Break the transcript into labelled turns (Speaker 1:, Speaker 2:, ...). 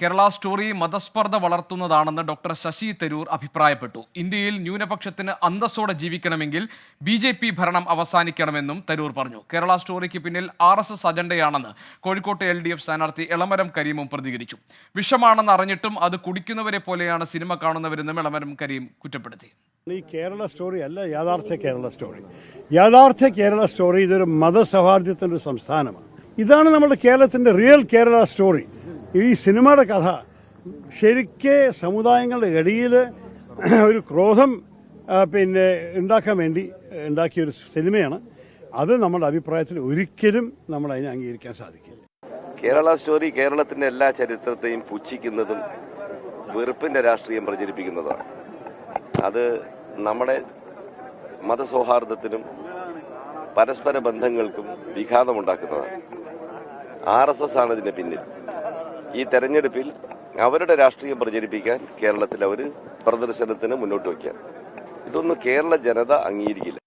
Speaker 1: Kerala story മതസ്പർദ്ധ വളർത്തുന്നതാണെന്ന് doctor Sasi Tharoor അഭിപ്രായപ്പെട്ടു. ഇന്ത്യയിൽ ന്യൂനപക്ഷത്തിന് അന്തസ്സോടെ ജീവിക്കണമെങ്കിൽ BJP ഭരണം അവസാനിക്കണമെന്നും തരൂർ പറഞ്ഞു. കേരള സ്റ്റോറിക്ക് പിന്നിൽ RSS അജണ്ടയാണെന്ന് കോഴിക്കോട്ടെ LDF സ്ഥാനാർത്ഥി എളമരം കരീമും പ്രതികരിച്ചു. വിഷമാണെന്ന് അറിഞ്ഞിട്ടും അത് കുടിക്കുന്നവരെ പോലെയാണ് സിനിമ കാണുന്നവരെന്നും എളമരം കരീം കുറ്റപ്പെടുത്തി.
Speaker 2: ഈ കേരള സ്റ്റോറി അല്ല യാഥാർത്ഥ്യ കേരള സ്റ്റോറി. യാഥാർത്ഥ്യ കേരള സ്റ്റോറി ഇതൊരു മതസൗഹാർദ്ദത്തിൻ്റെ ഒരു സംസ്ഥാനമാണ്. ഇതാണ് നമ്മുടെ കേരളത്തിൻ്റെ റിയൽ കേരള സ്റ്റോറി. ഈ സിനിമയുടെ കഥ ശരിക്ക് സമുദായങ്ങളുടെ ഇടയിൽ ഒരു ക്രോധം ഉണ്ടാക്കാൻ വേണ്ടി ഉണ്ടാക്കിയൊരു സിനിമയാണ്. അത് നമ്മുടെ അഭിപ്രായത്തിൽ ഒരിക്കലും നമ്മൾ അതിനെ അംഗീകരിക്കാൻ സാധിക്കില്ല.
Speaker 3: കേരള സ്റ്റോറി കേരളത്തിന്റെ എല്ലാ ചരിത്രത്തെയും പുച്ഛിക്കുന്നതും വെറുപ്പിന്റെ രാഷ്ട്രീയം പ്രചരിപ്പിക്കുന്നതാണ്. അത് നമ്മുടെ മതസൗഹാർദ്ദത്തിനും പരസ്പര ബന്ധങ്ങൾക്കും വിഘാതമുണ്ടാക്കുന്നതാണ്. RSS ആണ് ഇതിന്റെ പിന്നിൽ. ഈ തെരഞ്ഞെടുപ്പിൽ അവരുടെ രാഷ്ട്രീയം പ്രചരിപ്പിക്കാൻ കേരളത്തിൽ അവർ പ്രദർശനത്തിന് മുന്നോട്ട് വയ്ക്കാൻ ഇതൊന്നും കേരള ജനത അംഗീകരിക്കില്ല.